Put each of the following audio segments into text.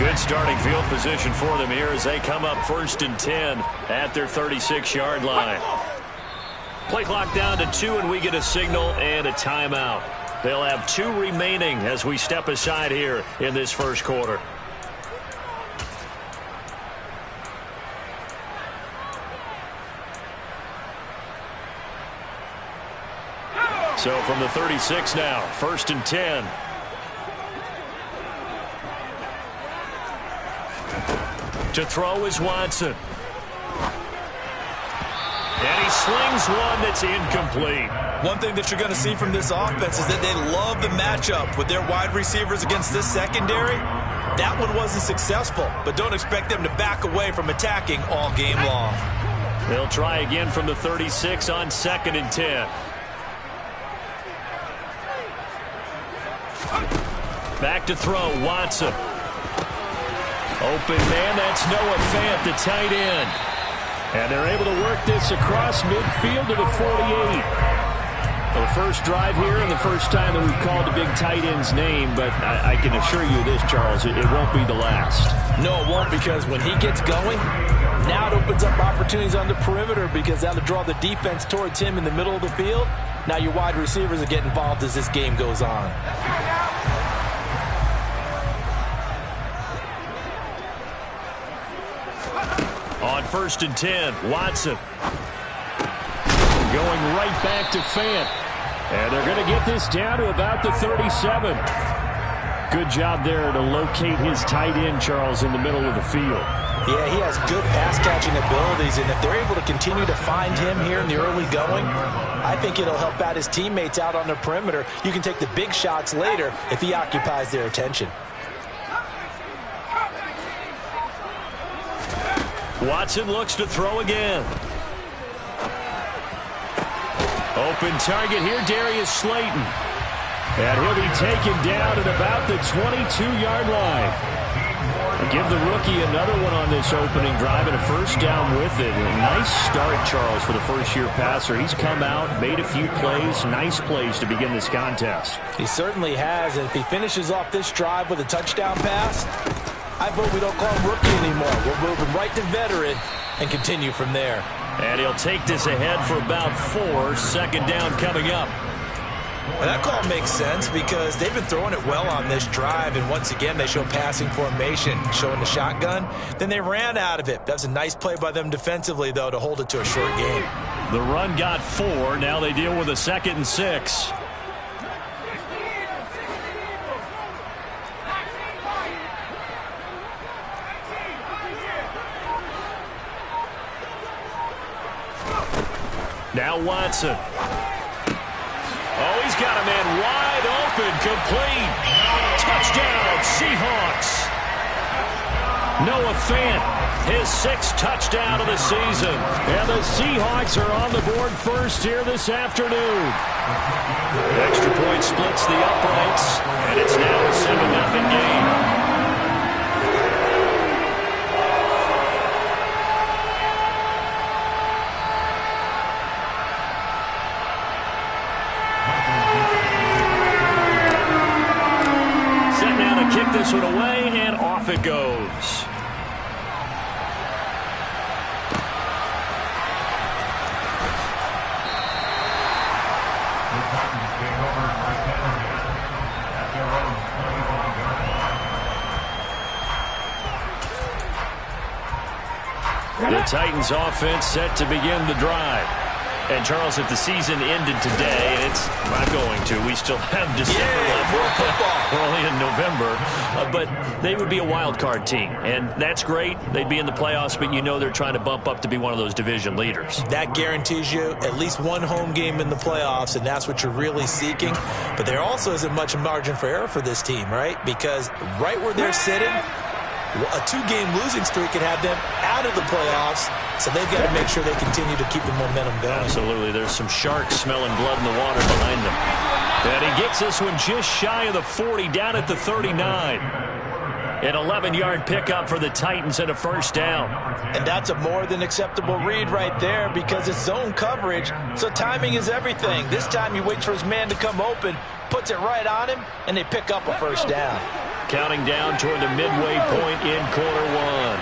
Good starting field position for them here as they come up 1st and 10 at their 36-yard line. Play clock down to 2, and we get a signal and a timeout. They'll have 2 remaining as we step aside here in this first quarter. So from the 36 now, 1st and 10. To throw is Watson. And he slings one that's incomplete. One thing that you're going to see from this offense is that they love the matchup with their wide receivers against this secondary. That one wasn't successful, but don't expect them to back away from attacking all game long. They'll try again from the 36 on 2nd and 10. Back to throw, Watson. Open man, that's Noah Fant, the tight end. And they're able to work this across midfield to the 48. The first drive here and the first time that we've called the big tight end's name, but I can assure you this, Charles, it won't be the last. No, it won't, because when he gets going, now it opens up opportunities on the perimeter because that'll draw the defense towards him in the middle of the field. Now your wide receivers will get involved as this game goes on. On 1st and 10, Watson. Going right back to Fant. And they're going to get this down to about the 37. Good job there to locate his tight end, Charles, in the middle of the field. Yeah, he has good pass-catching abilities, and if they're able to continue to find him here in the early going, I think it'll help out his teammates out on the perimeter. You can take the big shots later if he occupies their attention. Watson looks to throw again. Open target here, Darius Slayton. And he'll be taken down at about the 22-yard line. Give the rookie another one on this opening drive and a first down with it. A nice start, Charles, for the first-year passer. He's come out, made a few plays, nice plays to begin this contest. He certainly has, and if he finishes off this drive with a touchdown pass, I vote we don't call him rookie anymore. We'll move him right to veteran and continue from there. And he'll take this ahead for about 4. 2nd down coming up. Well, that call makes sense because they've been throwing it well on this drive, and once again they show passing formation, showing the shotgun. Then they ran out of it. That was a nice play by them defensively, though, to hold it to a short game. The run got 4. Now they deal with a 2nd and 6. Now Watson. Oh, he's got a man wide open, complete. Touchdown, Seahawks. Noah Fant, his 6th touchdown of the season. And the Seahawks are on the board first here this afternoon. Extra point splits the uprights, and it's now a 7-0 game. Kick this one away, and off it goes. The Titans offense set to begin the drive. And, Charles, if the season ended today, and it's not going to, we still have December left. More football. We're only in November, but they would be a wild card team, and that's great. They'd be in the playoffs, but you know they're trying to bump up to be one of those division leaders. That guarantees you at least one home game in the playoffs, and that's what you're really seeking. But there also isn't much margin for error for this team, right? Because right where they're sitting, a 2-game losing streak could have them out of the playoffs, so they've got to make sure they continue to keep the momentum going. Absolutely. There's some sharks smelling blood in the water behind them. And he gets this one just shy of the 40, down at the 39. An 11-yard pickup for the Titans and a first down. And that's a more than acceptable read right there because it's zone coverage, so timing is everything. This time he waits for his man to come open, puts it right on him, and they pick up a first down. counting down toward the midway point in quarter one.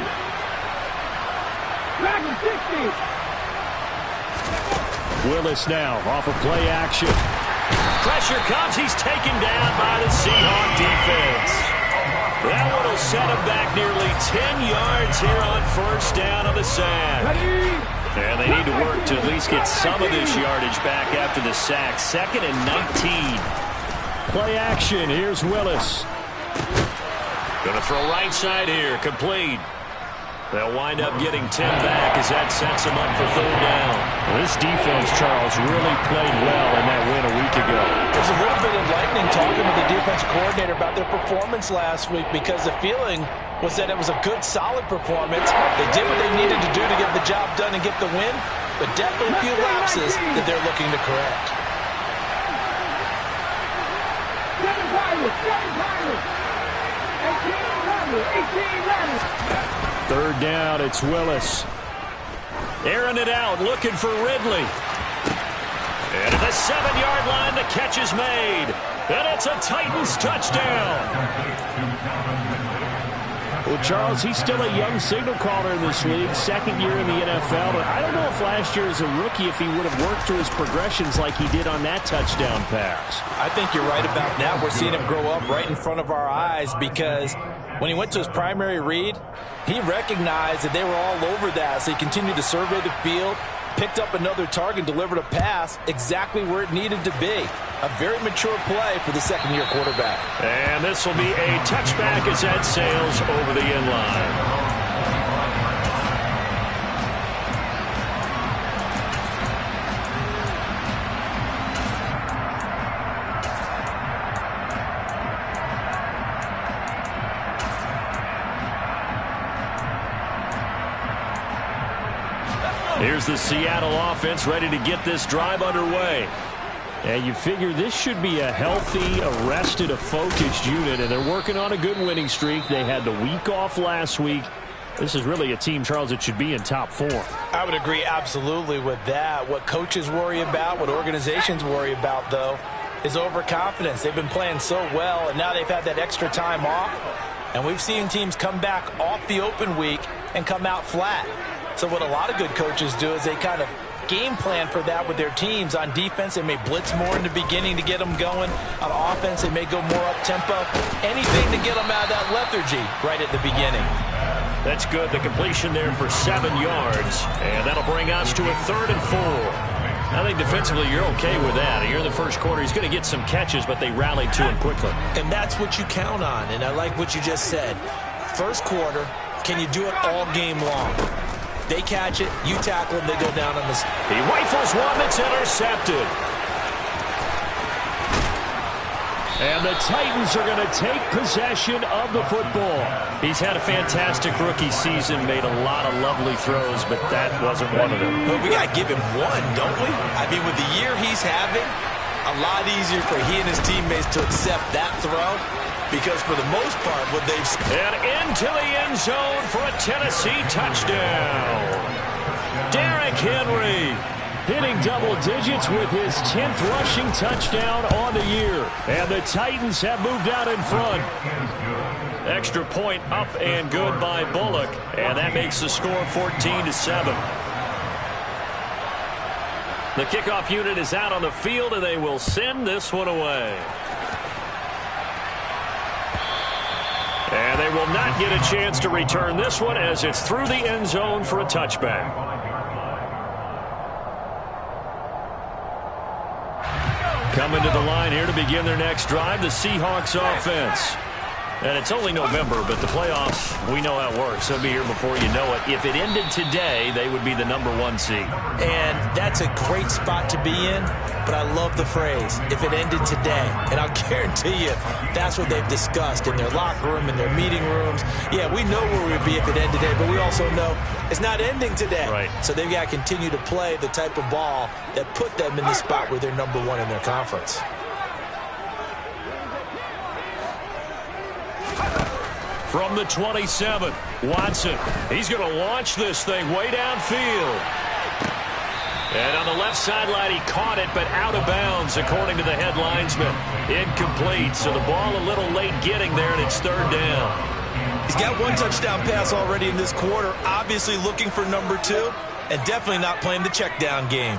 Willis now off of play action. Pressure comes. He's taken down by the Seahawk defense. That one will set him back nearly 10 yards here on first down on the sack. And they need to work to at least get some of this yardage back after the sack. 2nd and 19. Play action. Here's Willis. Going to throw right side here. Complete. They'll wind up getting 10 back as that sets them up for 3rd down. Well, this defense, Charles, really played well in that win a week ago. There's a little bit enlightening talking with the defense coordinator about their performance last week, because the feeling was that it was a good, solid performance. They did what they needed to do to get the job done and get the win, but definitely a few lapses that they're looking to correct. 3rd down, it's Willis. Airing it out, looking for Ridley. And at the 7-yard line, the catch is made. And it's a Titans touchdown. Well, Charles, he's still a young signal caller in this league, 2nd year in the NFL. But I don't know if last year as a rookie, if he would have worked through his progressions like he did on that touchdown pass. I think you're right about that. We're seeing him grow up right in front of our eyes, because when he went to his primary read, he recognized that they were all over that, so he continued to survey the field, picked up another target, delivered a pass exactly where it needed to be. A very mature play for the 2nd-year quarterback. And this will be a touchback as that sails over the end line. Here's the Seattle offense ready to get this drive underway. And you figure this should be a healthy, arrested, a focused unit, and they're working on a good winning streak. They had the week off last week. This is really a team, Charles, that should be in top 4. I would agree absolutely with that. What coaches worry about, what organizations worry about, though, is overconfidence. They've been playing so well, and now they've had that extra time off. And we've seen teams come back off the open week and come out flat. So what a lot of good coaches do is they kind of game plan for that with their teams. On defense, they may blitz more in the beginning to get them going. On offense, they may go more up-tempo. Anything to get them out of that lethargy right at the beginning. That's good. The completion there for 7 yards. And that'll bring us to a 3rd and 4. I think defensively you're okay with that. Here in the first quarter, he's going to get some catches, but they rallied to him quickly. And that's what you count on. And I like what you just said. First quarter, can you do it all game long? They catch it, you tackle them, they go down on this. He rifles one that's intercepted. And the Titans are going to take possession of the football. He's had a fantastic rookie season, made a lot of lovely throws, but that wasn't one of them. But we got to give him one, don't we? I mean, with the year he's having, a lot easier for he and his teammates to accept that throw. Because for the most part, what they've... And into the end zone for a Tennessee touchdown. Derrick Henry hitting double digits with his 10th rushing touchdown on the year. And the Titans have moved out in front. Extra point up and good by Bullock. And that makes the score 14-7. The kickoff unit is out on the field, and they will send this one away. And they will not get a chance to return this one as it's through the end zone for a touchback. Coming to the line here to begin their next drive, the Seahawks offense. And it's only November, but the playoffs, we know how it works. They'll be here before you know it. If it ended today, they would be the #1 seed. And that's a great spot to be in, but I love the phrase, if it ended today. And I'll guarantee you, that's what they've discussed in their locker room, in their meeting rooms. Yeah, we know where we'd be if it ended today, but we also know it's not ending today. Right. So they've got to continue to play the type of ball that put them in the spot where they're #1 in their conference. From the 27, Watson. He's going to launch this thing way downfield. And on the left sideline, he caught it, but out of bounds, according to the head linesman. Incomplete, so the ball a little late getting there, and it's third down. He's got one touchdown pass already in this quarter, obviously looking for number 2, and definitely not playing the check down game.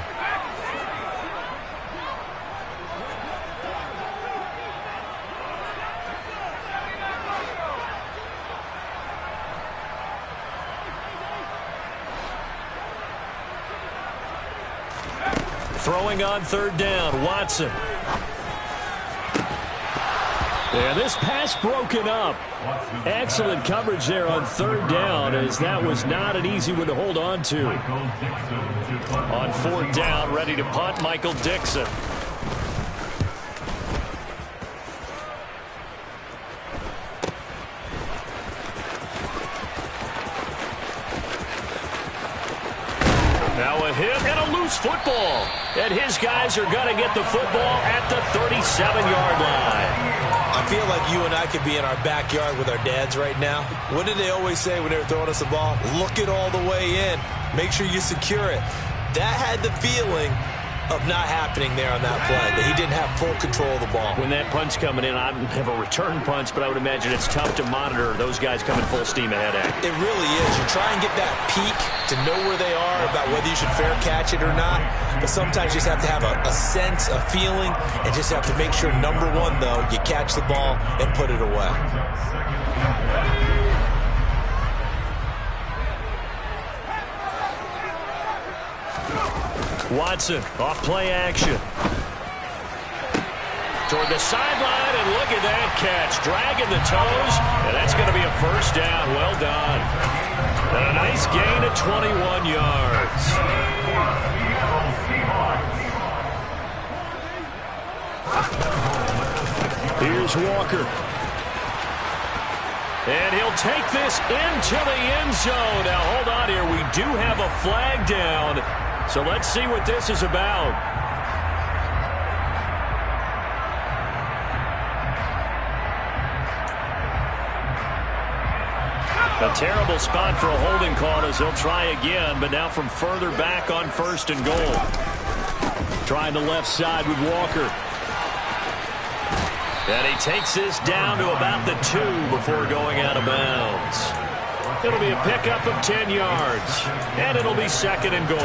Throwing on third down, Watson. And this pass broken up. Excellent coverage there on third down, as that was not an easy one to hold on to. On fourth down, ready to punt, Michael Dixon. Now a hit and a loose football. And his guys are going to get the football at the 37-yard line. I feel like you and I could be in our backyard with our dads right now. What did they always say when they were throwing us the ball? Look it all the way in. Make sure you secure it. That had the feeling of not happening there on that play, that he didn't have full control of the ball. When that punch coming in, I don't have a return punch, but I would imagine it's tough to monitor those guys coming full steam ahead at. It really is. You try and get that peek to know where they are, about whether you should fair catch it or not. But sometimes you just have to have a sense, a feeling, and just have to make sure, number one, though, you catch the ball and put it away. Watson, off play action. Toward the sideline, and look at that catch. Dragging the toes, and that's going to be a first down. Well done. And a nice gain of 21 yards. Here's Walker. And he'll take this into the end zone. Now, hold on here. We do have a flag down. So let's see what this is about. A terrible spot for a holding call as they'll try again, but now from further back on first and goal. Trying the left side with Walker. And he takes this down to about the 2 before going out of bounds. It'll be a pickup of 10 yards, and it'll be second and goal.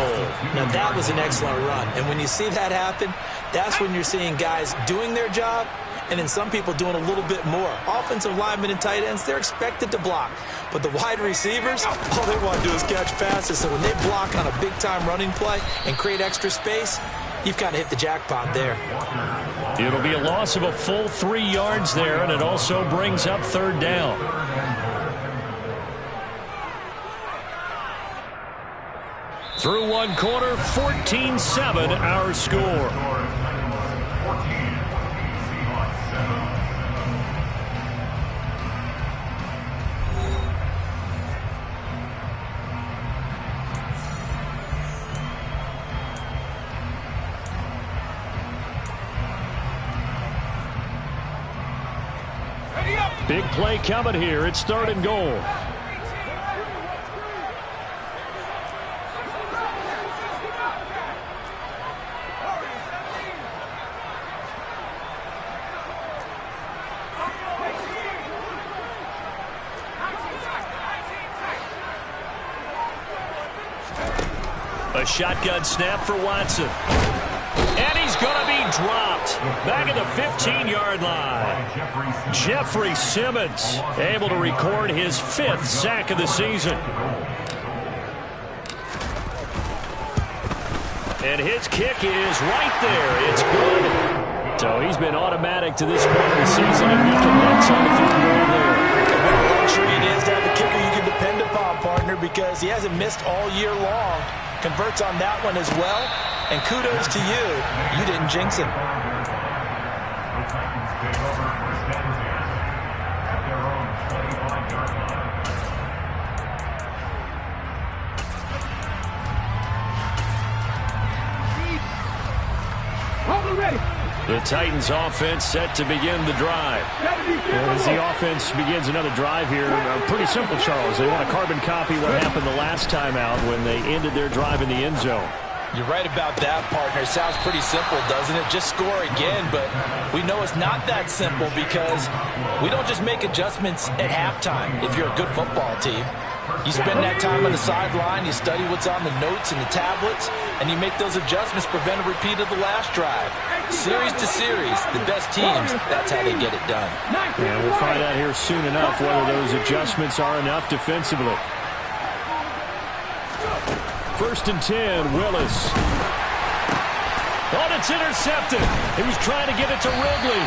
Now, that was an excellent run, and when you see that happen, that's when you're seeing guys doing their job, and then some people doing a little bit more. Offensive linemen and tight ends, they're expected to block, but the wide receivers, all they want to do is catch passes, so when they block on a big-time running play and create extra space, you've kind of hit the jackpot there. It'll be a loss of a full 3 yards there, and it also brings up third down. Through one quarter, 14-7 our score. Big play coming here. It's third and goal. A shotgun snap for Watson. And he's going to be dropped back at the 15-yard line. Jeffrey Simmons able to record his 5th sack of the season. And his kick is right there. It's good. So he's been automatic to this point of the season, and he connects on the field goal there. What a luxury it is to have a kicker you can depend upon, partner, because he hasn't missed all year long. Converts on that one as well. And kudos to you. You didn't jinx him. The Titans offense set to begin the drive. As the offense begins another drive here, pretty simple, Charles. They want to carbon copy what happened the last time out when they ended their drive in the end zone. You're right about that, partner. It sounds pretty simple, doesn't it? Just score again, but we know it's not that simple because we don't just make adjustments at halftime if you're a good football team. You spend that time on the sideline, you study what's on the notes and the tablets, and you make those adjustments, prevent a repeat of the last drive. Series to series, the best teams, that's how they get it done. And we'll find out here soon enough whether those adjustments are enough defensively. 1st and 10, Willis. Oh, it's intercepted. He was trying to get it to Ridley.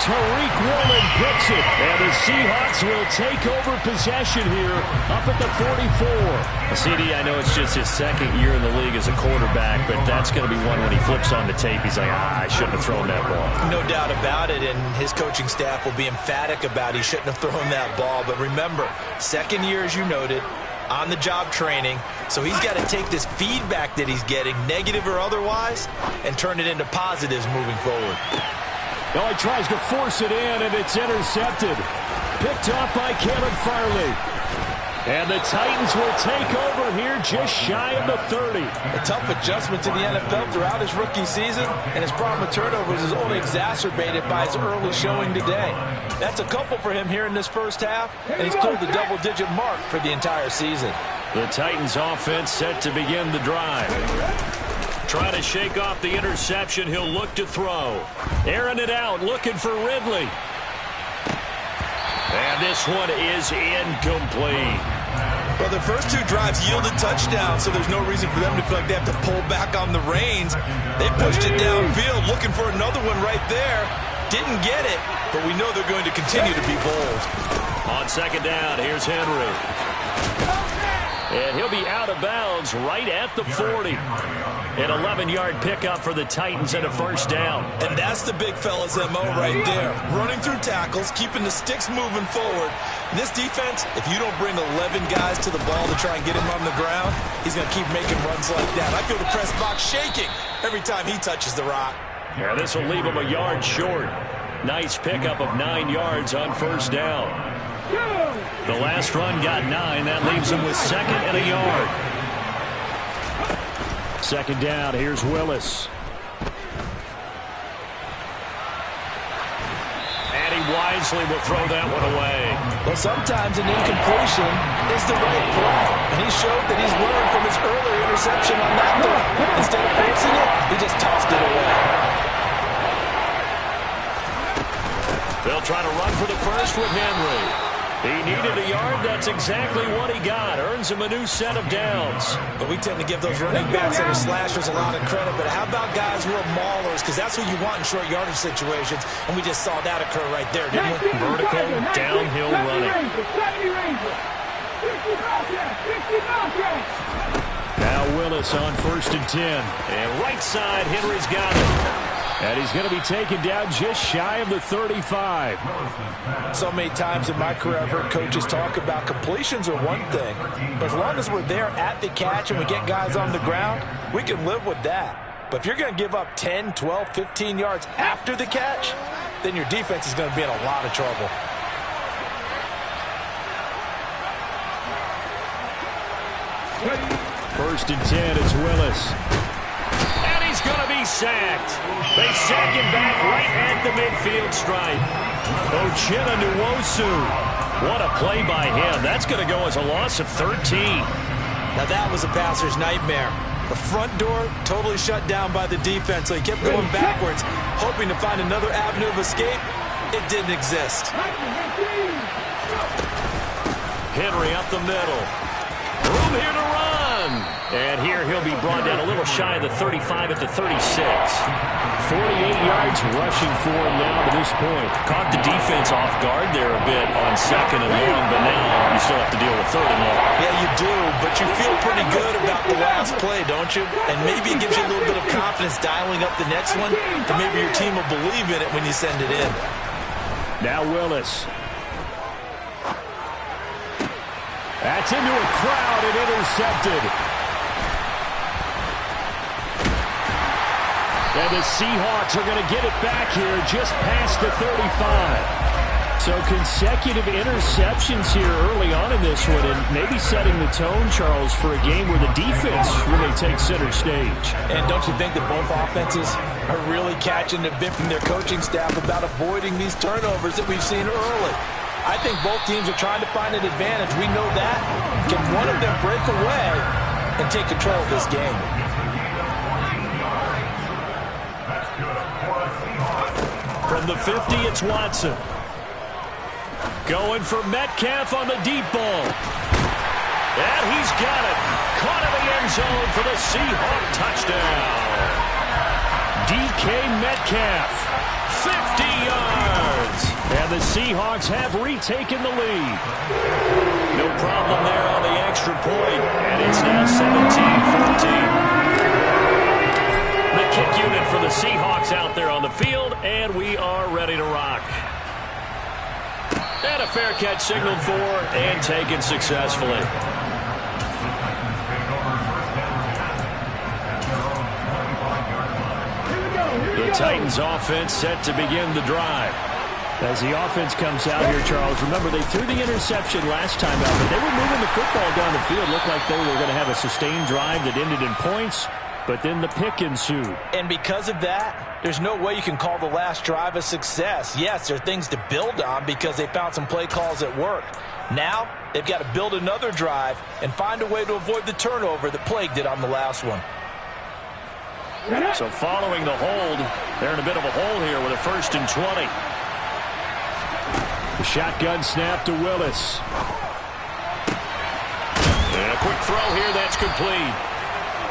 Tariq Woolen picks it, and the Seahawks will take over possession here up at the 44. CD, I know it's just his 2nd year in the league as a quarterback, but that's going to be one when he flips on the tape. He's like, I shouldn't have thrown that ball. No doubt about it, and his coaching staff will be emphatic about he shouldn't have thrown that ball. But remember, 2nd year, as you noted, on-the-job training, so he's got to take this feedback that he's getting, negative or otherwise, and turn it into positives moving forward. Well, he tries to force it in, and it's intercepted. Picked off by Caleb Farley. And the Titans will take over here just shy of the 30. A tough adjustment to the NFL throughout his rookie season, and his problem with turnovers is only exacerbated by his early showing today. That's a couple for him here in this first half, and he's cleared the double-digit mark for the entire season. The Titans offense set to begin the drive. Trying to shake off the interception, he'll look to throw. Airing it out, looking for Ridley. And this one is incomplete. Well, the first 2 drives yielded touchdowns, so there's no reason for them to feel like they have to pull back on the reins. They pushed it downfield, looking for another one right there. Didn't get it, but we know they're going to continue to be bold. On 2nd down, here's Henry. And he'll be out of bounds right at the 40. An 11-yard pickup for the Titans and a 1st down. And that's the big fella's MO right there. Running through tackles, keeping the sticks moving forward. In this defense, if you don't bring 11 guys to the ball to try and get him on the ground, he's going to keep making runs like that. I feel the press box shaking every time he touches the rock. Yeah, this will leave him a yard short. Nice pickup of 9 yards on 1st down. The last run got 9. That leaves him with 2nd and a yard. 2nd down, here's Willis. And he wisely will throw that one away. Well, sometimes an incompletion is the right play. And he showed that he's learned from his earlier interception on that throw. Instead of forcing it, he just tossed it away. They'll try to run for the first with Henry. He needed a yard. That's exactly what he got. Earns him a new set of downs. But we tend to give those running backs that are slashers a lot of credit. But how about guys who are maulers? Because that's what you want in short yardage situations. And we just saw that occur right there, didn't we? Vertical, downhill running. Now Willis on 1st and 10. And right side, Henry's got it. And he's going to be taken down just shy of the 35. So many times in my career, I've heard coaches talk about completions are one thing. But as long as we're there at the catch and we get guys on the ground, we can live with that. But if you're going to give up 10, 12, 15 yards after the catch, then your defense is going to be in a lot of trouble. First and 10, it's Willis. And he's going to be sacked. They sack him back right at the midfield stripe. Uchenna Nwosu. What a play by him. That's going to go as a loss of 13. Now that was a passer's nightmare. The front door totally shut down by the defense, so he kept going backwards, hoping to find another avenue of escape. It didn't exist. Henry up the middle. Room here to run. And here he'll be brought down a little shy of the 35 at the 36. 48 yards rushing for him now to this point. Caught the defense off guard there a bit on 2nd and long, but now you still have to deal with 3rd and long. Yeah, you do, but you feel pretty good about the last play, don't you? And maybe it gives you a little bit of confidence dialing up the next one, and maybe your team will believe in it when you send it in. Now Willis. That's into a crowd and intercepted. And the Seahawks are going to get it back here just past the 35. So consecutive interceptions here early on in this one, and maybe setting the tone, Charles, for a game where the defense really takes center stage. And don't you think that both offenses are really catching the bit from their coaching staff about avoiding these turnovers that we've seen early? I think both teams are trying to find an advantage. We know that. Can one of them break away and take control of this game? From the 50, it's Watson. Going for Metcalf on the deep ball. And he's got it. Caught in the end zone for the Seahawk touchdown. DK Metcalf, 50 yards. And the Seahawks have retaken the lead. No problem there on the extra point. And it's now 17-14. The kick unit for the Seahawks out there on the field, and we are ready to rock. And a fair catch signaled for and taken successfully. The Titans offense set to begin the drive. As the offense comes out here, Charles, remember they threw the interception last time out, but they were moving the football down the field. Looked like they were going to have a sustained drive that ended in points, but then the pick ensued. And because of that, there's no way you can call the last drive a success. Yes, there are things to build on because they found some play calls that work. Now, they've got to build another drive and find a way to avoid the turnover that plagued it on the last one. So following the hold, they're in a bit of a hole here with a 1st and 20. The shotgun snap to Willis. And a quick throw here, that's complete.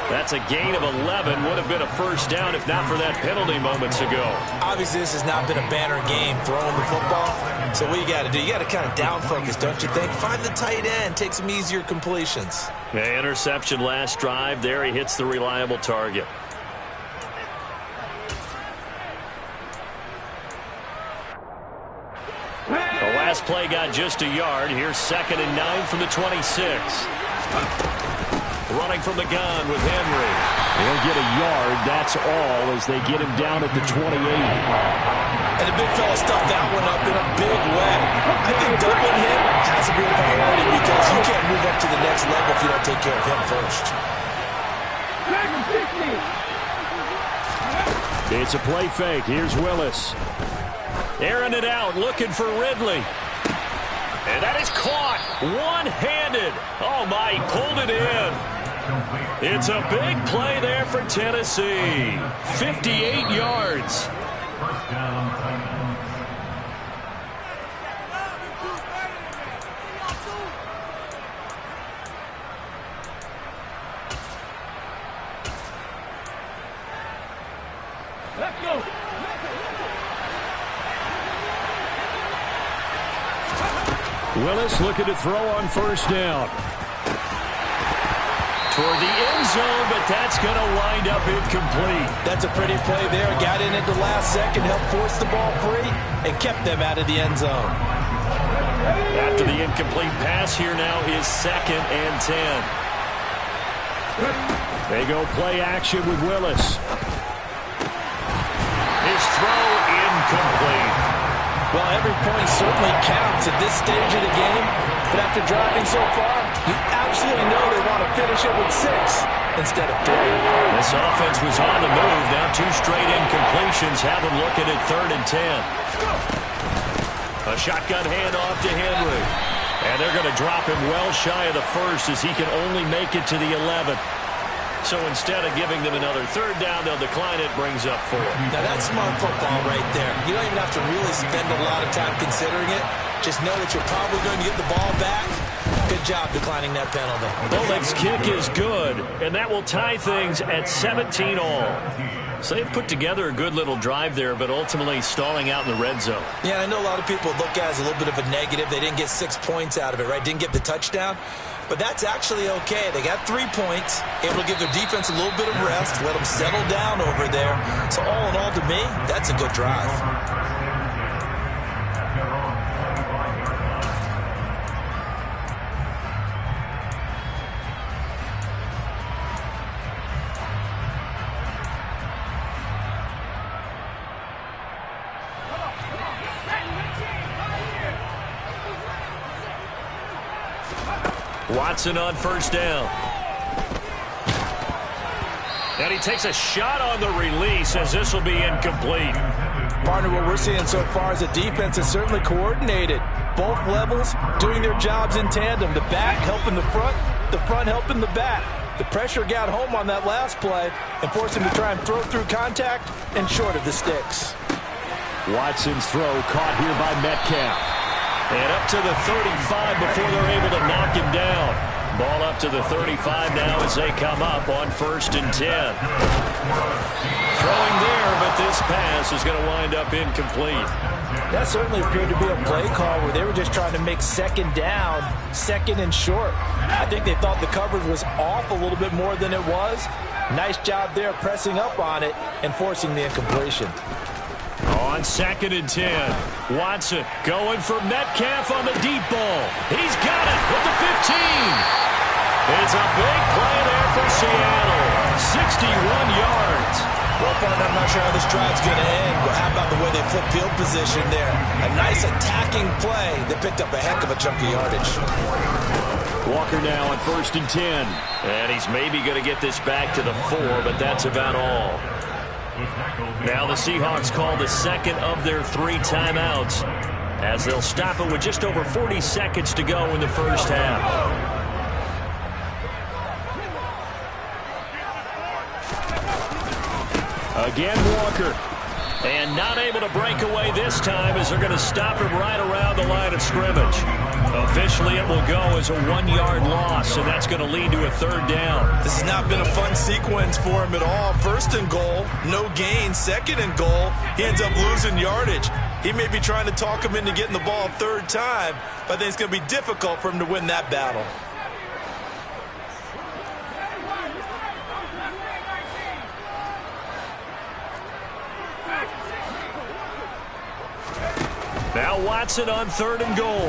That's a gain of 11. Would have been a first down if not for that penalty moments ago. Obviously, this has not been a banner game throwing the football. So what you got to do, you got to kind of down focus, don't you think? Find the tight end, take some easier completions. Yeah, interception last drive. There he hits the reliable target. The last play got just a yard. Here's 2nd and 9 from the 26. Running from the gun with Henry. He'll get a yard, that's all, as they get him down at the 28. And the big fella stuffed that one up in a big way. I think doubling him has to be a priority because you can't move up to the next level if you don't take care of him first. It's a play fake. Here's Willis. Airing it out, looking for Ridley. And that is caught one-handed. Oh, my, he pulled it in. It's a big play there for Tennessee. 58 yards. Let's go. Willis looking to throw on 1st down. Toward the end zone, but that's going to wind up incomplete. That's a pretty play there. Got in at the last second, helped force the ball free, and kept them out of the end zone. After the incomplete pass, here now is 2nd and 10. They go play action with Willis. His throw incomplete. Well, every point certainly counts at this stage of the game. But after driving so far, you absolutely know they want to finish it with 6 instead of 3. This offense was on the move. Now 2 straight incompletions have them looking at 3rd and 10. A shotgun handoff to Henry. And they're going to drop him well shy of the 1st as he can only make it to the 11th. So instead of giving them another 3rd down, they'll decline it, brings up 4. Now, that's smart football right there. You don't even have to really spend a lot of time considering it. Just know that you're probably going to get the ball back. Good job declining that penalty. Oleg's kick is good, and that will tie things at 17 all. So they've put together a good little drive there, but ultimately stalling out in the red zone. Yeah, I know a lot of people look at it as a little bit of a negative. They didn't get 6 points out of it, right? Didn't get the touchdown. But that's actually okay. They got 3 points, able to give their defense a little bit of rest, let them settle down over there. So all in all, to me, that's a good drive. Watson on first down. And he takes a shot on the release as this will be incomplete. Partner, what we're seeing so far is a defense is certainly coordinated. Both levels doing their jobs in tandem. The back helping the front helping the back. The pressure got home on that last play and forced him to try and throw through contact and short of the sticks. Watson's throw caught here by Metcalf. And up to the 35 before they're able to knock him down. Ball up to the 35 now as they come up on 1st and 10. Throwing there, but this pass is going to wind up incomplete. That certainly appeared to be a play call where they were just trying to make second down, second and short. I think they thought the coverage was off a little bit more than it was. Nice job there pressing up on it and forcing the incompletion. On 2nd and 10, Watson going for Metcalf on the deep ball. He's got it with the 15. It's a big play there for Seattle. 61 yards. Well, partner, I'm not sure how this drive's going to end, but how about the way they flip field position there? A nice attacking play that picked up a heck of a chunk of yardage. Walker now on 1st and 10. And he's maybe going to get this back to the 4, but that's about all. Now the Seahawks call the second of their 3 timeouts as they'll stop it with just over 40 seconds to go in the first half. Again, Walker. And not able to break away this time as they're going to stop him right around the line of scrimmage. Officially, it will go as a 1-yard loss, and that's going to lead to a 3rd down. This has not been a fun sequence for him at all. 1st and goal, no gain. 2nd and goal, he ends up losing yardage. He may be trying to talk him into getting the ball a 3rd time, but I think it's going to be difficult for him to win that battle. Now Watson on 3rd and goal.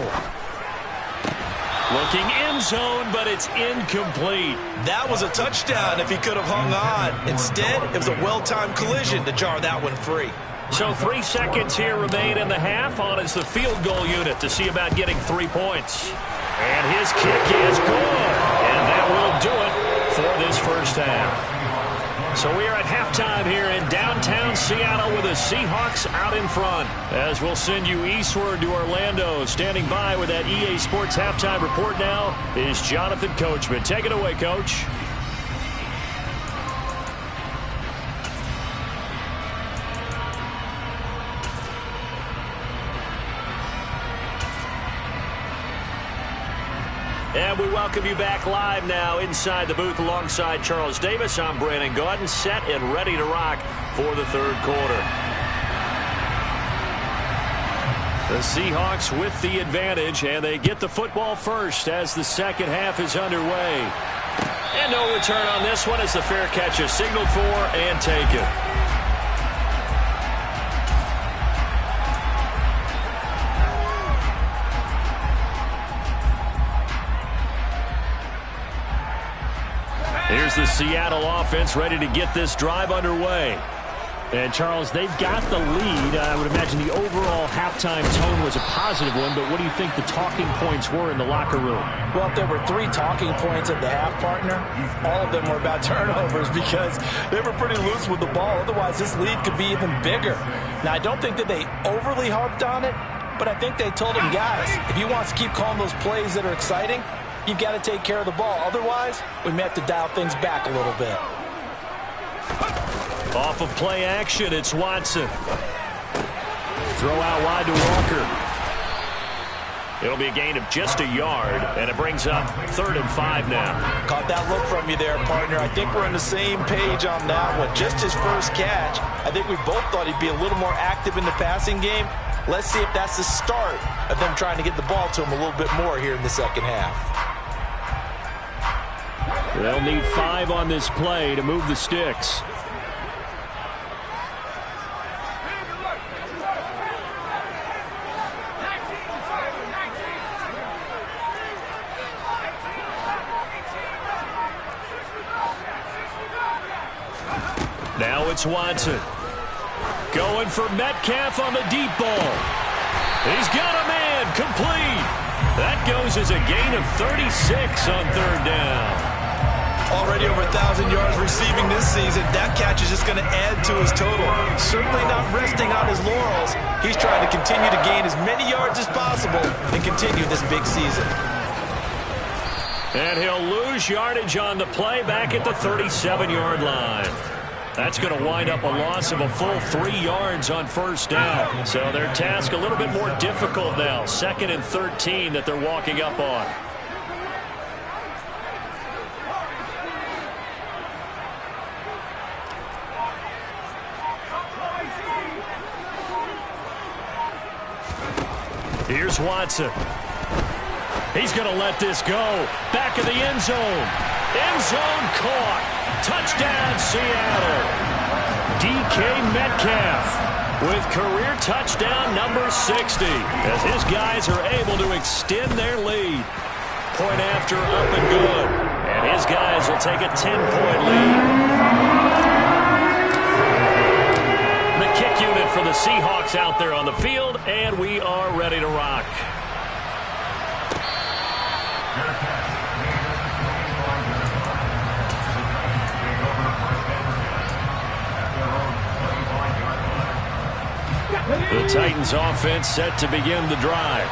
Looking end zone, but it's incomplete. That was a touchdown if he could have hung on. Instead, it was a well-timed collision to jar that one free. So 3 seconds here remain in the half. On is the field goal unit to see about getting 3 points. And his kick is good. And that will do it for this first half. So we are at halftime here in downtown Seattle with the Seahawks out in front. As we'll send you eastward to Orlando. Standing by with that EA Sports halftime report now is Jonathan Coachman. Take it away, Coach. And we welcome you back live now inside the booth alongside Charles Davis. I'm Brandon Gaudin, set and ready to rock for the 3rd quarter. The Seahawks with the advantage, and they get the football first as the 2nd half is underway. And no return on this one as the fair catch is signaled for and taken. Here's the Seattle offense ready to get this drive underway. And, Charles, they've got the lead. I would imagine the overall halftime tone was a positive one, but what do you think the talking points were in the locker room? Well, if there were 3 talking points at the half, partner, all of them were about turnovers because they were pretty loose with the ball. Otherwise, this lead could be even bigger. Now, I don't think that they overly harped on it, but I think they told them, guys, if you want to keep calling those plays that are exciting, you've got to take care of the ball. Otherwise, we may have to dial things back a little bit. Off of play action, it's Watson. Throw out wide to Walker. It'll be a gain of just a yard, and it brings up 3rd and 5 now. Caught that look from you there, partner. I think we're on the same page on that one. Just his first catch. I think we both thought he'd be a little more active in the passing game. Let's see if that's the start of them trying to get the ball to him a little bit more here in the 2nd half. They'll need 5 on this play to move the sticks. Now it's Watson. Going for Metcalf on the deep ball. He's got a man complete. That goes as a gain of 36 on third down. Already over 1,000 yards receiving this season. That catch is just going to add to his total. Certainly not resting on his laurels. He's trying to continue to gain as many yards as possible and continue this big season. And he'll lose yardage on the play back at the 37-yard line. That's going to wind up a loss of a full 3 yards on first down. So their task a little bit more difficult now. 2nd and 13 that they're walking up on. Here's Watson. He's going to let this go. Back of the end zone. End zone caught. Touchdown, Seattle. DK Metcalf with career touchdown number 60 as his guys are able to extend their lead. Point after up and good. And his guys will take a 10-point lead. The kick unit for the Seahawks out there on the field, and we are ready to rock. The Titans offense set to begin the drive.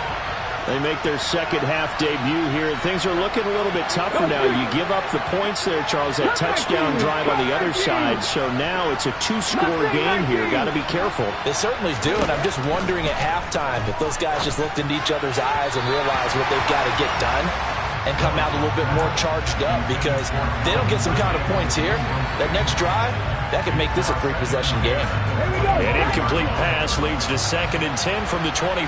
They make their second half debut here, and things are looking a little bit tougher now. You give up the points there, Charles, that touchdown drive on the other side. So now it's a 2-score game here. Got to be careful. They certainly do, and I'm just wondering at halftime if those guys just looked into each other's eyes and realized what they've got to get done and come out a little bit more charged up, because they don't get some kind of points here. That next drive, that could make this a 3-possession game. An incomplete pass leads to 2nd and 10 from the 25.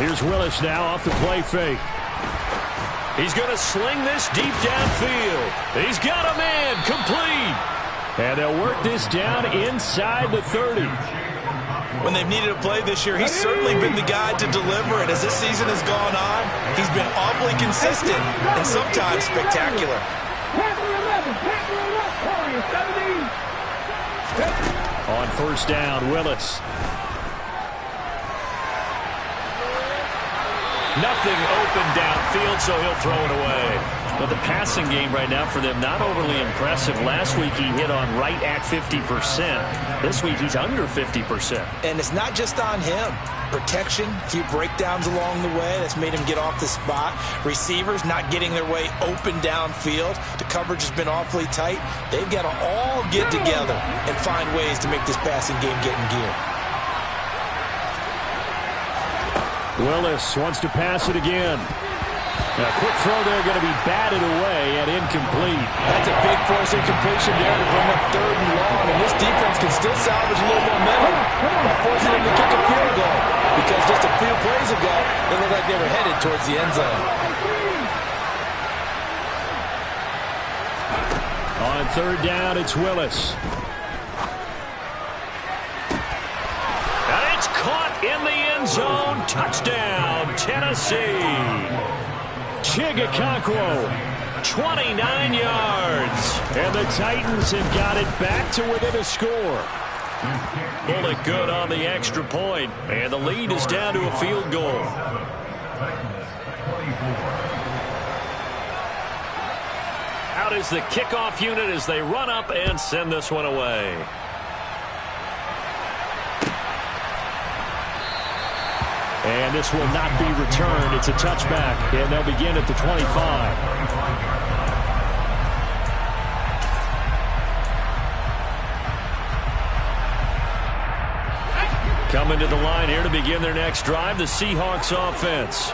Here's Willis now off the play fake. He's going to sling this deep downfield. He's got a man complete. And they'll work this down inside the 30. When they've needed a play this year, he's certainly been the guy to deliver it. As this season has gone on, he's been awfully consistent and sometimes spectacular. On first down, Willis. Nothing open downfield, so he'll throw it away. But the passing game right now for them, not overly impressive. Last week he hit on right at 50%. This week he's under 50%. And it's not just on him. Protection, a few breakdowns along the way. That's made him get off the spot. Receivers not getting their way open downfield. The coverage has been awfully tight. They've got to all get together and find ways to make this passing game get in gear. Willis wants to pass it again. A quick throw there, going to be batted away and incomplete. That's a big force incompletion there to bring up 3rd and long, and this defense can still salvage a little momentum by forcing them to kick a field goal, because just a few plays ago, they looked like they were headed towards the end zone. On 3rd down, it's Willis. And it's caught in the end zone. Touchdown, Tennessee. Chigakonkwo, 29 yards. And the Titans have got it back to within a score. Bullet good on the extra point, and the lead is down to a field goal. Out is the kickoff unit as they run up and send this one away. And this will not be returned. It's a touchback, and they'll begin at the 25. Coming to the line here to begin their next drive, the Seahawks offense.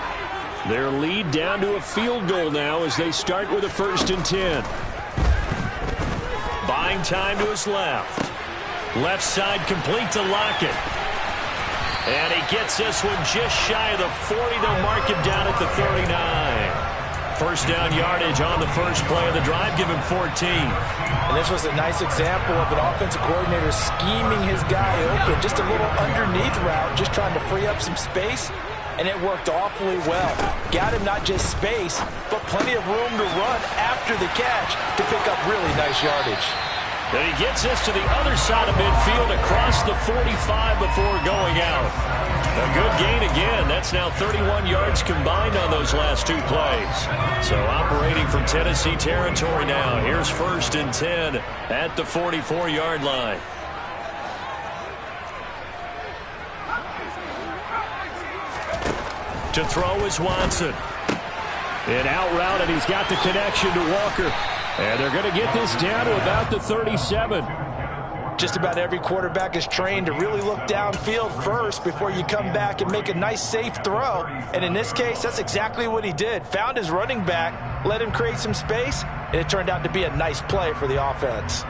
Their lead down to a field goal now as they start with a 1st and 10. Buying time to his left. Left side complete to Lockett. And he gets this one just shy of the 40. They'll mark him down at the 39. First down yardage on the first play of the drive. Give him 14. And this was a nice example of an offensive coordinator scheming his guy open. Just a little underneath route, just trying to free up some space. And it worked awfully well. Got him not just space, but plenty of room to run after the catch to pick up really nice yardage. And he gets this to the other side of midfield across the 45 before going out. A good gain again. That's now 31 yards combined on those last 2 plays. So operating from Tennessee territory now. Here's 1st and 10 at the 44-yard line. To throw is Watson. An out route, and he's got the connection to Walker. And they're going to get this down to about the 37. Just about every quarterback is trained to really look downfield first before you come back and make a nice, safe throw. And in this case, that's exactly what he did. Found his running back, let him create some space, and it turned out to be a nice play for the offense.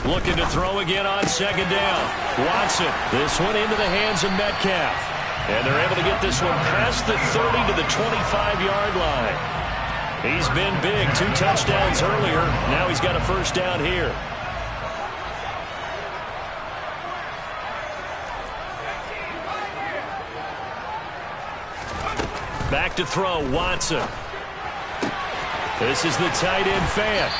Looking to throw again on 2nd down. Watson, this one into the hands of Metcalf. And they're able to get this one past the 30 to the 25-yard line. He's been big. 2 touchdowns earlier. Now he's got a 1st down here. Back to throw, Watson. This is the tight end Fant.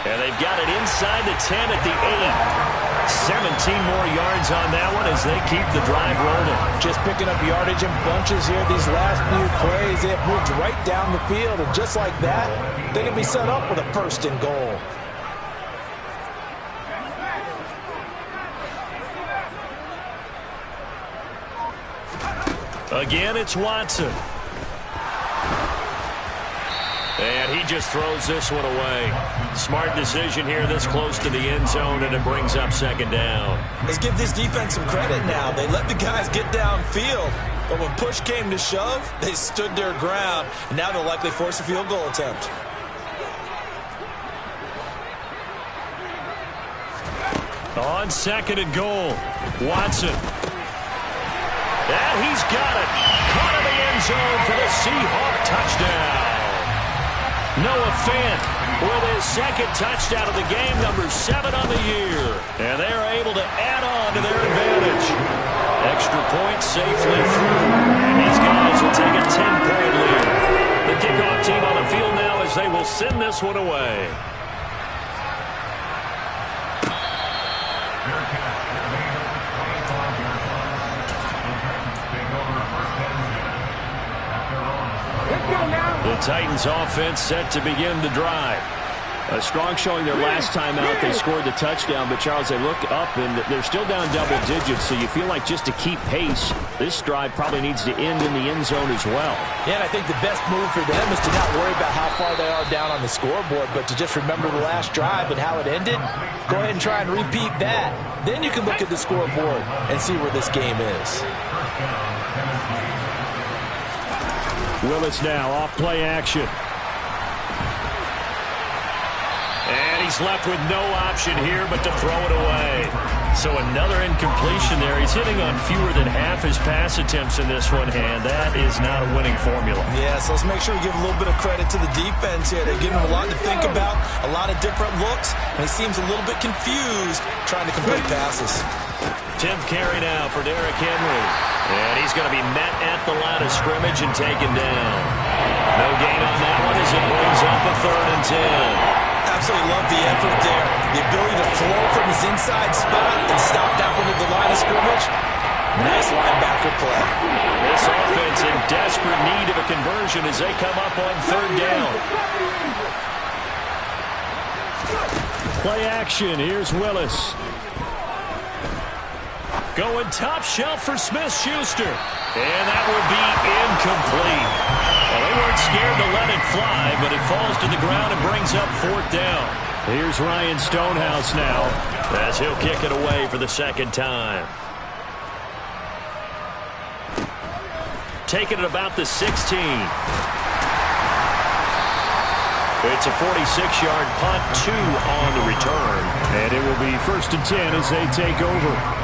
And they've got it inside the 10 at the 8. 17 more yards on that one as they keep the drive rolling. Just picking up yardage in bunches here. These last few plays, they have moved right down the field. And just like that, they can be set up with a 1st and goal. Again, it's Watson. And he just throws this one away. Smart decision here this close to the end zone, and it brings up 2nd down. Let's give this defense some credit now. They let the guys get downfield, but when push came to shove, they stood their ground, and now they'll likely force a field goal attempt. On 2nd and goal, Watson. And he's got it. Caught in the end zone for the Seahawk touchdown. Noah Fant with his 2nd touchdown of the game, number 7 on the year. And they're able to add on to their advantage. Extra point safely through. And these guys will take a 10-point lead. The kickoff team on the field now as they will send this one away. The Titans offense set to begin the drive. A strong showing their last time out. They scored the touchdown, but Charles, they look up and they're still down double digits, so you feel like just to keep pace, this drive probably needs to end in the end zone as well. Yeah, and I think the best move for them is to not worry about how far they are down on the scoreboard, but to just remember the last drive and how it ended. Go ahead and try and repeat that. Then you can look at the scoreboard and see where this game is. Willis now off play action. And he's left with no option here but to throw it away. So another incompletion there. He's hitting on fewer than half his pass attempts in this one, and that is not a winning formula. Yeah, so let's make sure we give a little bit of credit to the defense here. They're giving him a lot to think about, a lot of different looks, and he seems a little bit confused trying to complete passes. 10th carry now for Derrick Henry. And he's going to be met at the line of scrimmage and taken down. No gain on that one as it brings up a 3rd and 10. Absolutely love the effort there. The ability to flow from his inside spot and stop that one at the line of scrimmage. Nice linebacker play. This offense in desperate need of a conversion as they come up on 3rd down. Play action. Here's Willis. Going top shelf for Smith-Schuster. And that will be incomplete. Well, they weren't scared to let it fly, but it falls to the ground and brings up 4th down. Here's Ryan Stonehouse now as he'll kick it away for the 2nd time. Taking it about the 16. It's a 46-yard punt, 2 on the return. And it will be 1st and 10 as they take over.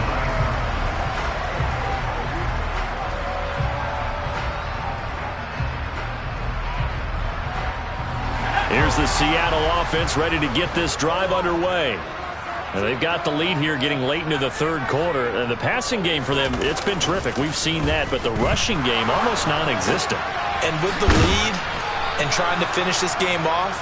Here's the Seattle offense ready to get this drive underway. And they've got the lead here getting late into the third quarter. And the passing game for them, it's been terrific. We've seen that. But the rushing game, almost non-existent. And with the lead and trying to finish this game off,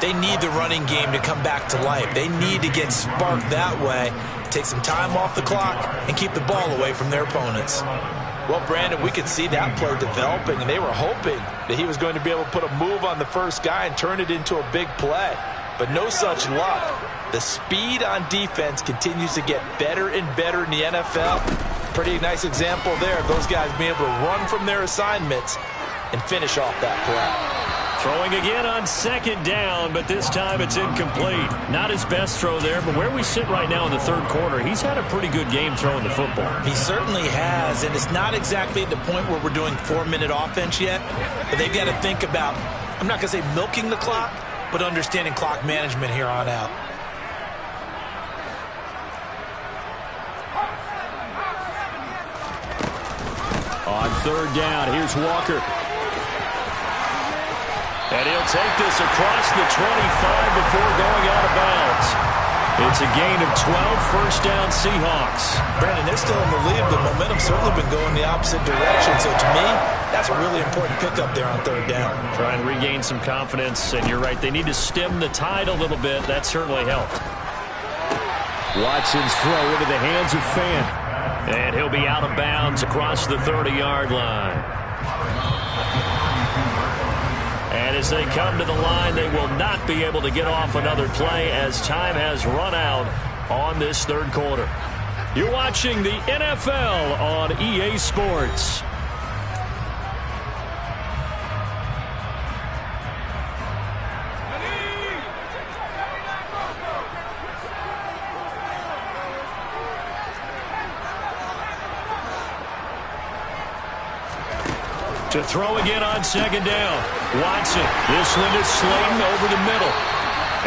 they need the running game to come back to life. They need to get sparked that way, take some time off the clock, and keep the ball away from their opponents. Well, Brandon, we could see that play developing, and they were hoping that he was going to be able to put a move on the first guy and turn it into a big play. But no such luck. The speed on defense continues to get better and better in the NFL. Pretty nice example there of those guys being able to run from their assignments and finish off that play. Throwing again on second down, but this time it's incomplete. Not his best throw there, but where we sit right now in the third quarter, he's had a pretty good game throwing the football. He certainly has, and it's not exactly at the point where we're doing 4-minute offense yet, but they've got to think about, I'm not going to say milking the clock, but understanding clock management here on out. On third down, here's Walker. And he'll take this across the 25 before going out of bounds. It's a gain of 12, first down Seahawks. Brandon, they're still in the lead, but momentum's certainly been going the opposite direction. So to me, that's a really important pickup there on third down. Try and regain some confidence, and you're right, they need to stem the tide a little bit. That certainly helped. Watson's throw into the hands of Fant. And he'll be out of bounds across the 30-yard line. And as they come to the line, they will not be able to get off another play as time has run out on this third quarter. You're watching the NFL on EA Sports. To throw again on second down. Watson. This one is Slayton over the middle.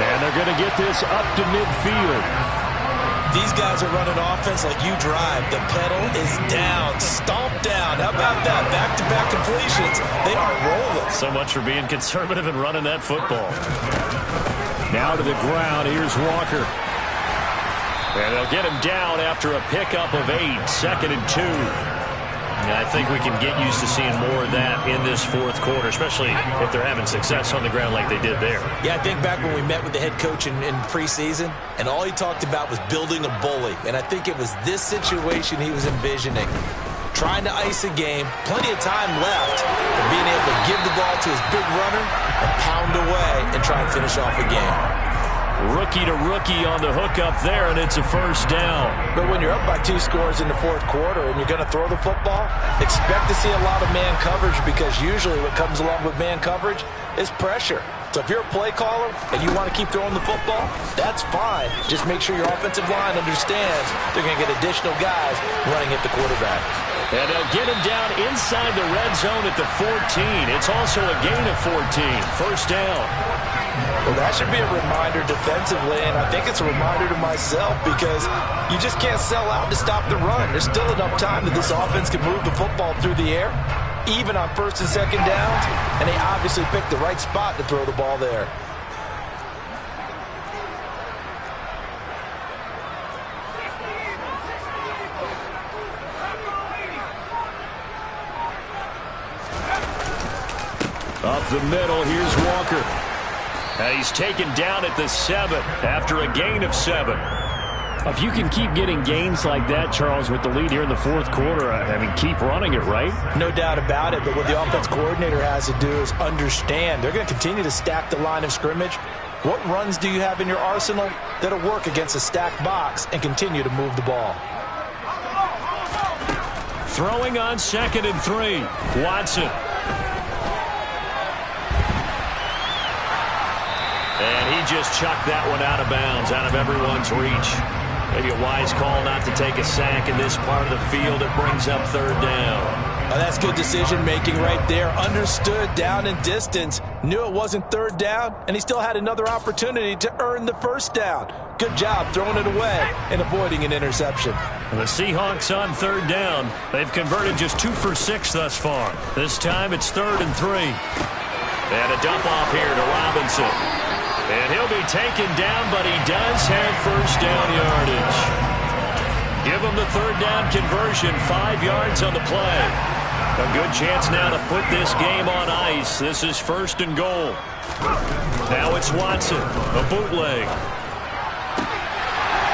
And they're going to get this up to midfield. These guys are running offense like you drive. The pedal is down, stomped down. How about that? Back-to-back completions. They are rolling. So much for being conservative and running that football. Now to the ground. Here's Walker. And they'll get him down after a pickup of 8. Second and 2. And I think we can get used to seeing more of that in this fourth quarter, especially if they're having success on the ground like they did there. Yeah, I think back when we met with the head coach in preseason, and all he talked about was building a bully. And I think it was this situation he was envisioning. Trying to ice a game, plenty of time left, and being able to give the ball to his big runner and pound away and try and finish off a game. Rookie to rookie on the hookup there, and it's a first down. But when you're up by 2 scores in the fourth quarter and you're going to throw the football, expect to see a lot of man coverage, because usually what comes along with man coverage is pressure. So if you're a play caller and you want to keep throwing the football, that's fine. Just make sure your offensive line understands they're going to get additional guys running at the quarterback. And they'll get him down inside the red zone at the 14. It's also a gain of 14. First down. Well, that should be a reminder defensively, and I think it's a reminder to myself, because you just can't sell out to stop the run. There's still enough time that this offense can move the football through the air, even on first and second downs, and they obviously picked the right spot to throw the ball there. Up the middle, here's Walker. He's taken down at the 7 after a gain of 7. If you can keep getting gains like that, Charles, with the lead here in the fourth quarter, I mean, keep running it, right? No doubt about it, but what the offense coordinator has to do is understand they're going to continue to stack the line of scrimmage. What runs do you have in your arsenal that'll work against a stacked box and continue to move the ball? Throwing on second and 3. Watson. And he just chucked that one out of bounds, out of everyone's reach. Maybe a wise call not to take a sack in this part of the field. It brings up third down. Oh, that's good decision-making right there. Understood down and distance. Knew it wasn't third down, and he still had another opportunity to earn the first down. Good job throwing it away and avoiding an interception. And the Seahawks on third down. They've converted just 2 for 6 thus far. This time it's 3rd and 3. And a dump off here to Robinson. And he'll be taken down, but he does have first down yardage. Give him the third down conversion, 5 yards on the play. A good chance now to put this game on ice. This is first and goal. Now it's Watson, a bootleg.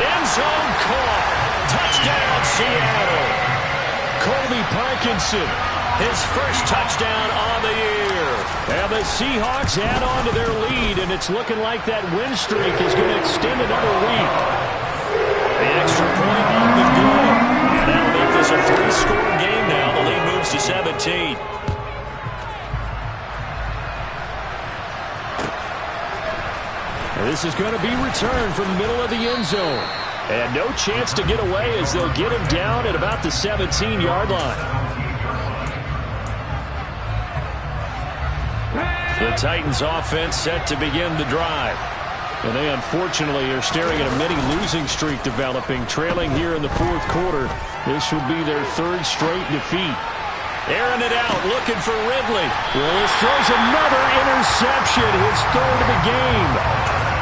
End zone caught. Touchdown, Seattle. Colby Parkinson, his first touchdown on the year. And the Seahawks add on to their lead, and it's looking like that win streak is going to extend another week. The extra point up and good. And that'll make this a 3-score game now. The lead moves to 17. This is going to be returned from the middle of the end zone. And no chance to get away as they'll get him down at about the 17-yard line. The Titans offense set to begin the drive. And they unfortunately are staring at a mini losing streak developing, trailing here in the fourth quarter. This would be their 3rd straight defeat. Airing it out, looking for Ridley. Willis throws another interception, his 3rd of the game.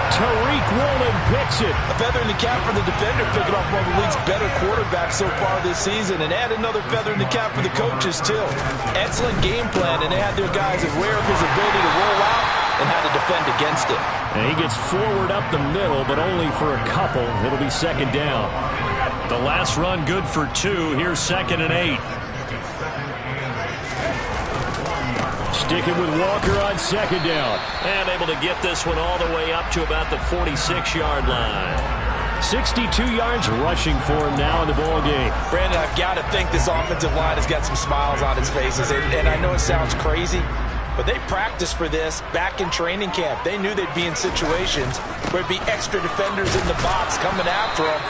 Tariq Woolen picks it. A feather in the cap for the defender, picking off one of the league's better quarterbacks so far this season, and add another feather in the cap for the coaches, too. Excellent game plan, and they had their guys aware of his ability to roll out and how to defend against it. And he gets forward up the middle, but only for a couple. It'll be second down. The last run good for 2. Here's 2nd and 8. Sticking with Walker on second down. And able to get this one all the way up to about the 46-yard line. 62 yards rushing for him now in the ball game. Brandon, I've got to think this offensive line has got some smiles on its faces. And I know it sounds crazy, but they practiced for this back in training camp. They knew they'd be in situations where it'd be extra defenders in the box coming after them,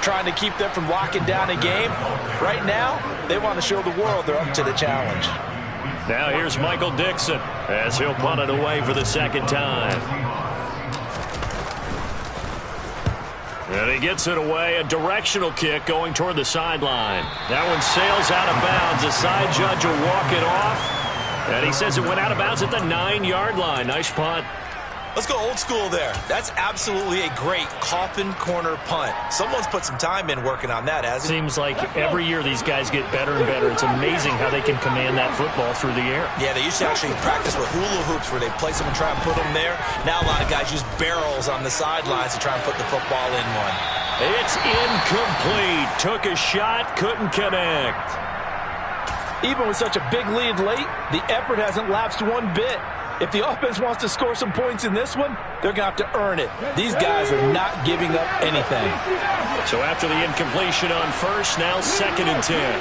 trying to keep them from locking down a game. Right now, they want to show the world they're up to the challenge. Now here's Michael Dixon as he'll punt it away for the 2nd time. And he gets it away. A directional kick going toward the sideline. That one sails out of bounds. The side judge will walk it off. And he says it went out of bounds at the 9-yard line. Nice punt. Let's go old school there. That's absolutely a great coffin corner punt. Someone's put some time in working on that, hasn't he? Seems like every year these guys get better and better. It's amazing how they can command that football through the air. Yeah, they used to actually practice with hula hoops where they place them and try and put them there. Now a lot of guys use barrels on the sidelines to try and put the football in one. It's incomplete. Took a shot, couldn't connect. Even with such a big lead late, the effort hasn't lapsed one bit. If the offense wants to score some points in this one, they're going to have to earn it. These guys are not giving up anything. So after the incompletion on first, now 2nd and 10.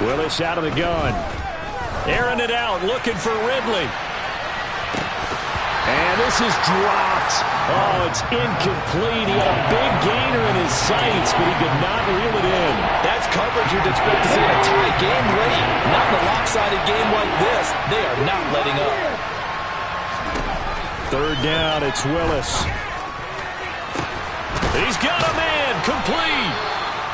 Willis out of the gun. Airing it out, looking for Ridley. And this is dropped. Oh, it's incomplete. He had a big gainer in his sights, but he could not reel it in. That's coverage you'd expect to see in a tie game late. Not in a lopsided game like this. They are not letting up. 3rd down, it's Willis. He's got a man, complete.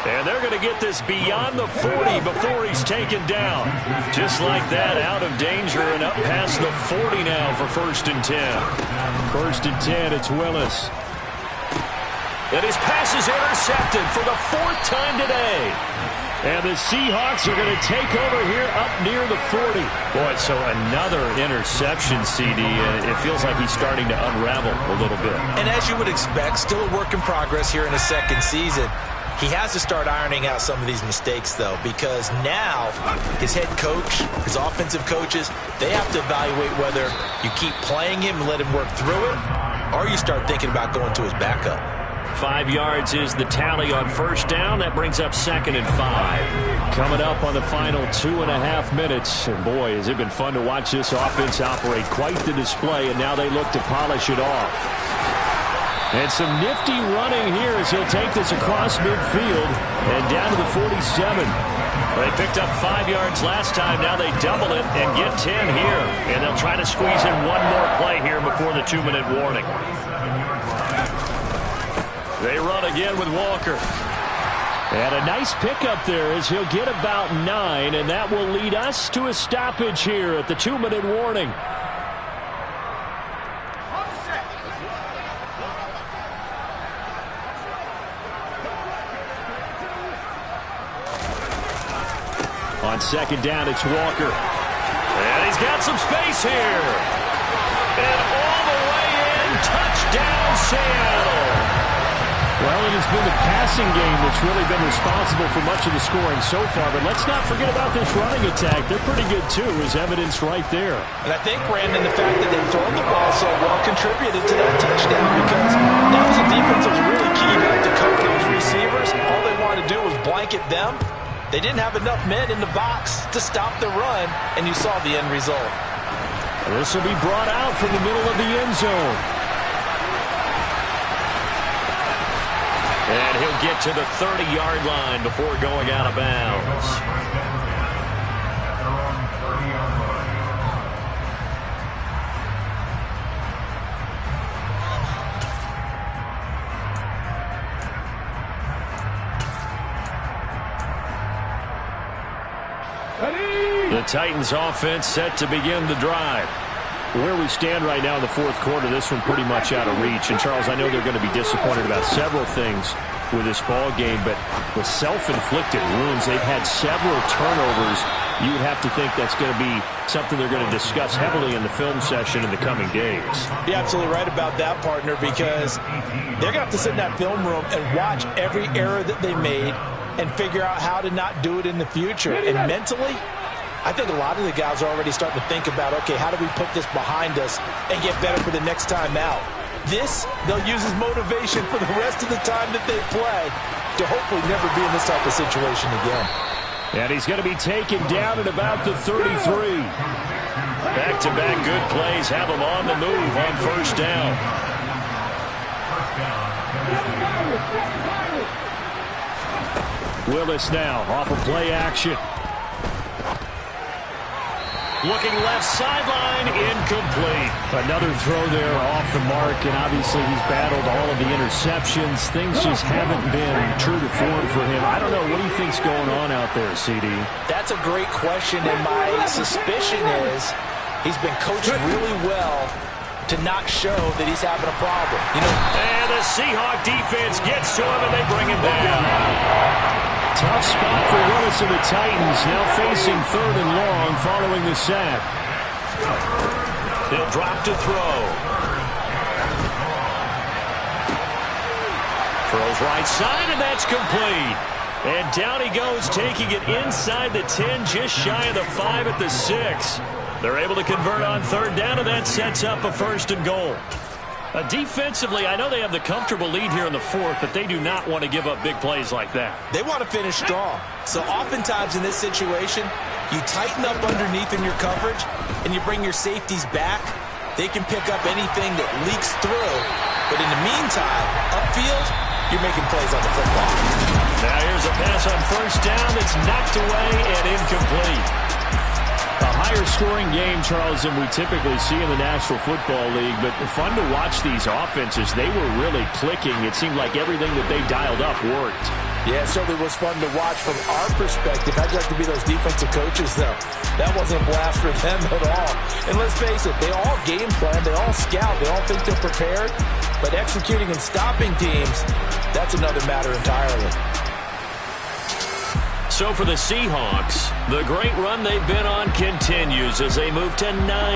And they're going to get this beyond the 40 before he's taken down. Just like that, out of danger and up past the 40 now for 1st and 10. 1st and 10, it's Willis. And his pass is intercepted for the 4th time today. And the Seahawks are going to take over here up near the 40. Boy, so another interception, CD. It feels like he's starting to unravel a little bit. And as you would expect, still a work in progress here in his 2nd season. He has to start ironing out some of these mistakes, though, because now his head coach, his offensive coaches, they have to evaluate whether you keep playing him and let him work through it, or you start thinking about going to his backup. 5 yards is the tally on 1st down. That brings up 2nd and 5. Coming up on the final 2.5 minutes. And boy, has it been fun to watch this offense operate. Quite the display, and now they look to polish it off. And some nifty running here as he'll take this across midfield and down to the 47. They picked up 5 yards last time. Now they double it and get 10 here. And they'll try to squeeze in one more play here before the 2-minute warning. They run again with Walker. And a nice pickup there as he'll get about 9, and that will lead us to a stoppage here at the 2-minute warning. On second down, it's Walker. And he's got some space here. And all the way in, touchdown Seattle. Well, it has been the passing game that's really been responsible for much of the scoring so far. But let's not forget about this running attack. They're pretty good, too, as evidenced right there. And I think, Brandon, the fact that they've thrown the ball so well contributed to that touchdown, because that was a defense that was really keyed up to cover those receivers. All they wanted to do was blanket them. They didn't have enough men in the box to stop the run, and you saw the end result. This will be brought out from the middle of the end zone. And he'll get to the 30-yard line before going out of bounds. The Titans offense set to begin the drive. Where we stand right now in the fourth quarter, this one pretty much out of reach. And, Charles, I know they're going to be disappointed about several things with this ball game, but with self-inflicted wounds, they've had several turnovers. You would have to think that's going to be something they're going to discuss heavily in the film session in the coming days. You're absolutely right about that, partner, because they're going to have to sit in that film room and watch every error that they made and figure out how to not do it in the future. And mentally, I think a lot of the guys are already starting to think about, okay, how do we put this behind us and get better for the next time out? This, they'll use as motivation for the rest of the time that they play to hopefully never be in this type of situation again. And he's going to be taken down at about the 33. Back-to-back good plays have him on the move on first down. Willis now off of play action. Looking left sideline, incomplete. Another throw there off the mark, and obviously he's battled all of the interceptions. Things just haven't been true to form for him. I don't know. What do you think's going on out there, CD? That's a great question, and my suspicion is he's been coached really well to not show that he's having a problem. You know, and the Seahawk defense gets to him, and they bring him down. Tough spot for Willis and the Titans, now facing 3rd and long following the sack. He'll drop to throw. Throws right side, and that's complete. And down he goes, taking it inside the 10, just shy of the 5 at the 6. They're able to convert on 3rd down, and that sets up a 1st and goal. Defensively, I know they have the comfortable lead here in the 4th, but they do not want to give up big plays like that. They want to finish strong. So oftentimes in this situation, you tighten up underneath in your coverage, and you bring your safeties back. They can pick up anything that leaks through. But in the meantime, upfield, you're making plays on the football. Now here's a pass on 1st down that's knocked away and incomplete. A higher-scoring game, Charles, than we typically see in the National Football League, but fun to watch these offenses. They were really clicking. It seemed like everything that they dialed up worked. Yeah, it certainly was fun to watch from our perspective. I'd like to be those defensive coaches, though. That wasn't a blast for them at all. And let's face it, they all game plan, they all scout, they all think they're prepared, but executing and stopping teams, that's another matter entirely. So for the Seahawks, the great run they've been on continues as they move to 9.